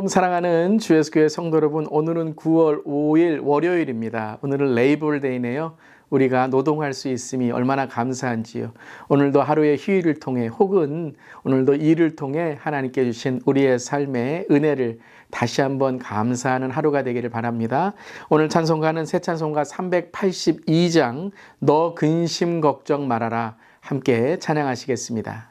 안녕 사랑하는 주 예수 교회 성도 여러분, 오늘은 9월 5일 월요일입니다. 오늘은 레이볼데이네요. 우리가 노동할 수 있음이 얼마나 감사한지요. 오늘도 하루의 휴일을 통해 혹은 오늘도 일을 통해 하나님께 주신 우리의 삶의 은혜를 다시 한번 감사하는 하루가 되기를 바랍니다. 오늘 찬송가는 새 찬송가 382장 너 근심 걱정 말아라 함께 찬양하시겠습니다.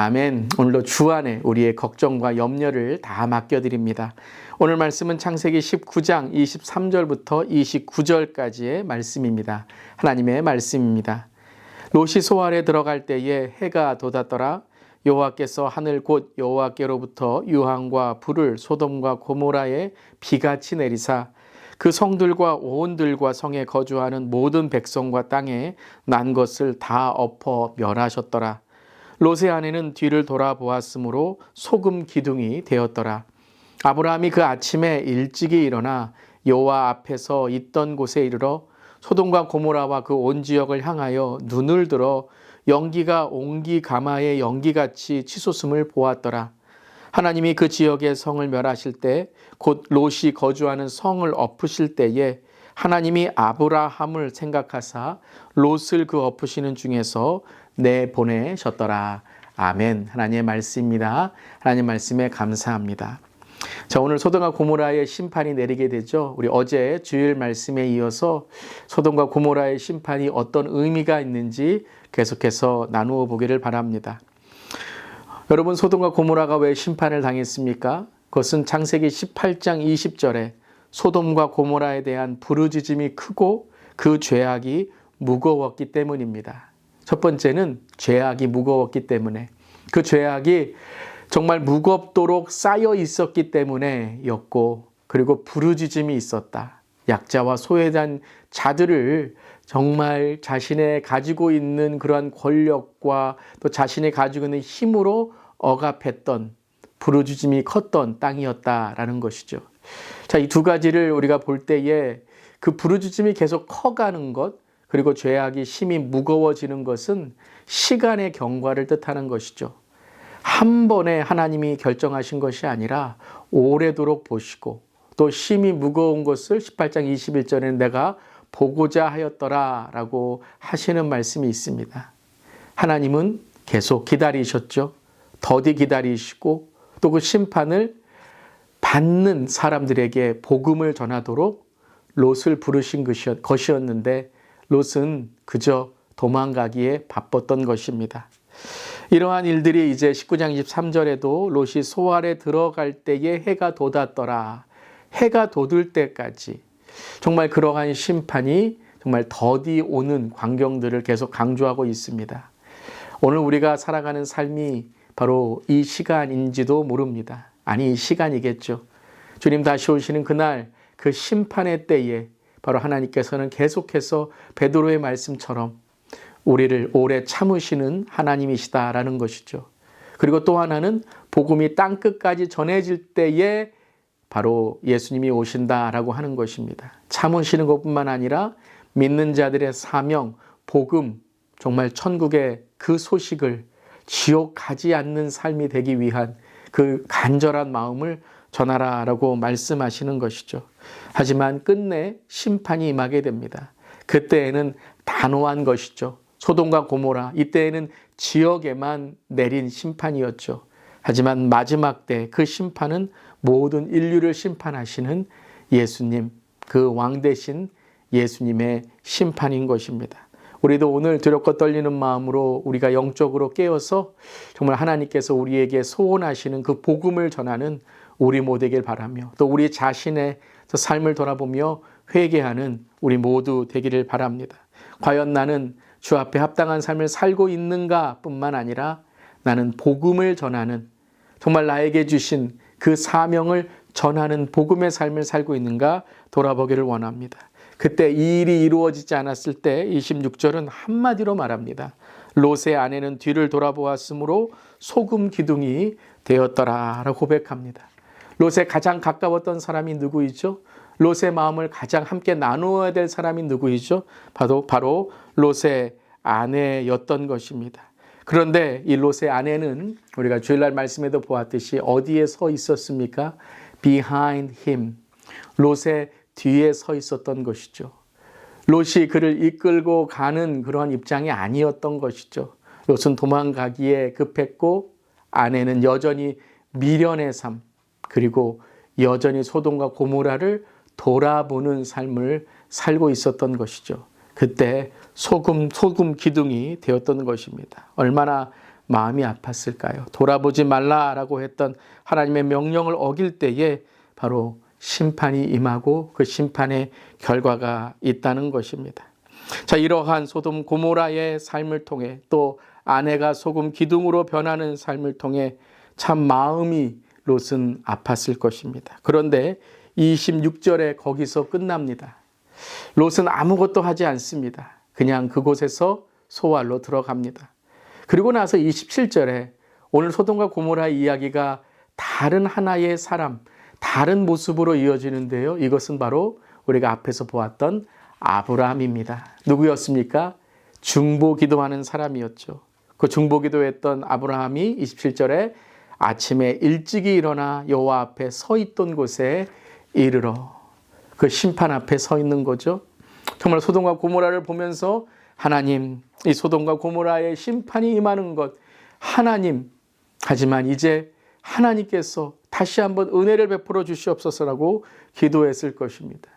아멘. 오늘도 주 안에 우리의 걱정과 염려를 다 맡겨드립니다. 오늘 말씀은 창세기 19장 23절부터 29절까지의 말씀입니다. 하나님의 말씀입니다. 롯이 소알에 들어갈 때에 해가 돋았더라. 여호와께서 하늘 곧 여호와께로부터 유황과 불을 소돔과 고모라에 비같이 내리사 그 성들과 오온들과 성에 거주하는 모든 백성과 땅에 난 것을 다 엎어 멸하셨더라. 롯의 아내는 뒤를 돌아보았으므로 소금 기둥이 되었더라. 아브라함이 그 아침에 일찍이 일어나 여호와 앞에서 있던 곳에 이르러 소돔과 고모라와 그 온 지역을 향하여 눈을 들어 연기가 옹기 가마의 연기같이 치솟음을 보았더라. 하나님이 그 지역의 성을 멸하실 때 곧 롯이 거주하는 성을 엎으실 때에 하나님이 아브라함을 생각하사 롯을 그 엎으시는 중에서 내보내셨더라. 아멘. 하나님의 말씀입니다. 하나님 말씀에 감사합니다. 자, 오늘 소돔과 고모라의 심판이 내리게 되죠. 우리 어제 주일 말씀에 이어서 소돔과 고모라의 심판이 어떤 의미가 있는지 계속해서 나누어 보기를 바랍니다. 여러분, 소돔과 고모라가 왜 심판을 당했습니까? 그것은 창세기 18장 20절에 소돔과 고모라에 대한 부르짖음이 크고 그 죄악이 무거웠기 때문입니다. 첫 번째는 죄악이 무거웠기 때문에, 그 죄악이 정말 무겁도록 쌓여 있었기 때문에였고, 그리고 부르짖음이 있었다. 약자와 소외된 자들을 정말 자신의 가지고 있는 그러한 권력과 또 자신이 가지고 있는 힘으로 억압했던, 부르짖음이 컸던 땅이었다라는 것이죠. 자, 이 두 가지를 우리가 볼 때에 그 부르짖음이 계속 커가는 것, 그리고 죄악이 심히 무거워지는 것은 시간의 경과를 뜻하는 것이죠. 한 번에 하나님이 결정하신 것이 아니라 오래도록 보시고, 또 심히 무거운 것을 18장 21절에 내가 보고자 하였더라 라고 하시는 말씀이 있습니다. 하나님은 계속 기다리셨죠. 더디 기다리시고 또 그 심판을 받는 사람들에게 복음을 전하도록 롯을 부르신 것이었는데 롯은 그저 도망가기에 바빴던 것입니다. 이러한 일들이 이제 19장 23절에도 롯이 소알에 들어갈 때에 해가 돋았더라. 해가 돋을 때까지 정말 그러한 심판이 정말 더디 오는 광경들을 계속 강조하고 있습니다. 오늘 우리가 살아가는 삶이 바로 이 시간인지도 모릅니다. 아니, 이 시간이겠죠. 주님 다시 오시는 그날 그 심판의 때에 바로 하나님께서는 계속해서 베드로의 말씀처럼 우리를 오래 참으시는 하나님이시다라는 것이죠. 그리고 또 하나는 복음이 땅끝까지 전해질 때에 바로 예수님이 오신다라고 하는 것입니다. 참으시는 것뿐만 아니라 믿는 자들의 사명, 복음, 정말 천국의 그 소식을 지옥 가지 않는 삶이 되기 위한 그 간절한 마음을 전하라라고 말씀하시는 것이죠. 하지만 끝내 심판이 임하게 됩니다. 그때에는 단호한 것이죠. 소돔과 고모라, 이때에는 지역에만 내린 심판이었죠. 하지만 마지막 때 그 심판은 모든 인류를 심판하시는 예수님, 그 왕 대신 예수님의 심판인 것입니다. 우리도 오늘 두렵고 떨리는 마음으로 우리가 영적으로 깨어서 정말 하나님께서 우리에게 소원하시는 그 복음을 전하는 우리 모두에게 바라며, 또 우리 자신의 삶을 돌아보며 회개하는 우리 모두 되기를 바랍니다. 과연 나는 주 앞에 합당한 삶을 살고 있는가 뿐만 아니라 나는 복음을 전하는, 정말 나에게 주신 그 사명을 전하는 복음의 삶을 살고 있는가 돌아보기를 원합니다. 그때 이 일이 이루어지지 않았을 때 26절은 한마디로 말합니다. 롯의 아내는 뒤를 돌아보았으므로 소금 기둥이 되었더라 라고 고백합니다. 롯에 가장 가까웠던 사람이 누구이죠? 롯의 마음을 가장 함께 나누어야 될 사람이 누구이죠? 바로 롯의 아내였던 것입니다. 그런데 이 롯의 아내는 우리가 주일날 말씀에도 보았듯이 어디에 서 있었습니까? Behind him. 롯의 뒤에 서 있었던 것이죠. 롯이 그를 이끌고 가는 그러한 입장이 아니었던 것이죠. 롯은 도망가기에 급했고 아내는 여전히 미련의 삶, 그리고 여전히 소돔과 고모라를 돌아보는 삶을 살고 있었던 것이죠. 그때 소금 기둥이 되었던 것입니다. 얼마나 마음이 아팠을까요? 돌아보지 말라라고 했던 하나님의 명령을 어길 때에 바로 심판이 임하고 그 심판의 결과가 있다는 것입니다. 자, 이러한 소돔 고모라의 삶을 통해 또 아내가 소금 기둥으로 변하는 삶을 통해 참 마음이 롯은 아팠을 것입니다. 그런데 26절에 거기서 끝납니다. 롯은 아무것도 하지 않습니다. 그냥 그곳에서 소알로 들어갑니다. 그리고 나서 27절에 오늘 소돔과 고모라의 이야기가 다른 하나의 사람, 다른 모습으로 이어지는데요. 이것은 바로 우리가 앞에서 보았던 아브라함입니다. 누구였습니까? 중보기도하는 사람이었죠. 그 중보기도했던 아브라함이 27절에 아침에 일찍이 일어나 여호와 앞에 서 있던 곳에 이르러 그 심판 앞에 서 있는 거죠. 정말 소돔과 고모라를 보면서 하나님, 이 소돔과 고모라의 심판이 임하는 것, 하나님, 하지만 이제 하나님께서 다시 한번 은혜를 베풀어 주시옵소서라고 기도했을 것입니다.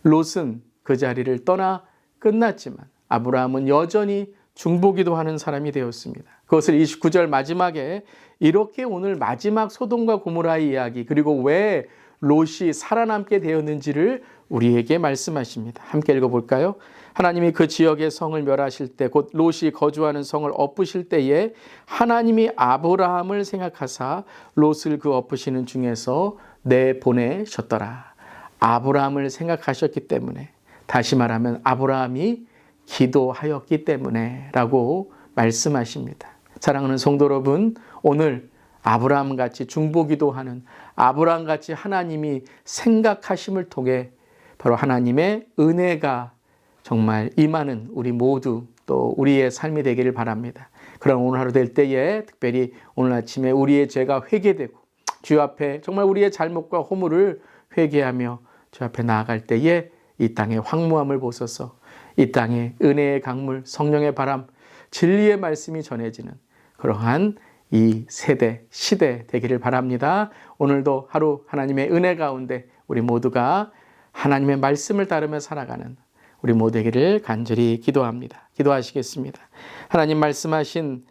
롯은 그 자리를 떠나 끝났지만 아브라함은 여전히 중보기도하는 사람이 되었습니다. 그것을 29절 마지막에 이렇게 오늘 마지막 소돔과 고모라의 이야기, 그리고 왜 롯이 살아남게 되었는지를 우리에게 말씀하십니다. 함께 읽어볼까요? 하나님이 그 지역의 성을 멸하실 때, 곧 롯이 거주하는 성을 엎으실 때에 하나님이 아브라함을 생각하사 롯을 그 엎으시는 중에서 내보내셨더라. 아브라함을 생각하셨기 때문에, 다시 말하면 아브라함이 기도하였기 때문에 라고 말씀하십니다. 사랑하는 성도 여러분, 오늘 아브라함같이 중보기도하는, 아브라함같이 하나님이 생각하심을 통해 바로 하나님의 은혜가 정말 임하는 우리 모두, 또 우리의 삶이 되기를 바랍니다. 그럼 오늘 하루 될 때에 특별히 오늘 아침에 우리의 죄가 회개되고 주 앞에 정말 우리의 잘못과 허물을 회개하며 주 앞에 나아갈 때에 이 땅의 황무함을 보소서, 이 땅에 은혜의 강물, 성령의 바람, 진리의 말씀이 전해지는 그러한 이 세대, 시대 되기를 바랍니다. 오늘도 하루 하나님의 은혜 가운데 우리 모두가 하나님의 말씀을 따르며 살아가는 우리 모두 되기를 간절히 기도합니다. 기도하시겠습니다. 하나님 말씀하신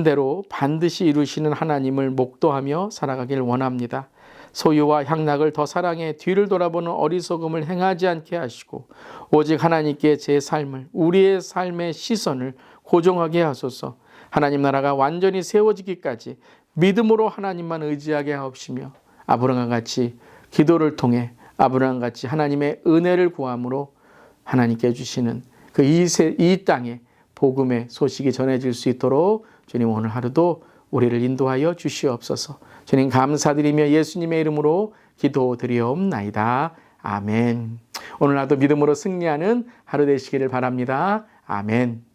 대로 반드시 이루시는 하나님을 목도하며 살아가길 원합니다. 소유와 향락을 더 사랑해 뒤를 돌아보는 어리석음을 행하지 않게 하시고 오직 하나님께 제 삶을, 우리의 삶의 시선을 고정하게 하소서. 하나님 나라가 완전히 세워지기까지 믿음으로 하나님만 의지하게 하옵시며 아브라함과 같이 기도를 통해 아브라함과 같이 하나님의 은혜를 구함으로 하나님께 주시는 그 이 땅에 복음의 소식이 전해질 수 있도록 주님 오늘 하루도 우리를 인도하여 주시옵소서. 주님 감사드리며 예수님의 이름으로 기도드리옵나이다. 아멘. 오늘 하루도 믿음으로 승리하는 하루 되시기를 바랍니다. 아멘.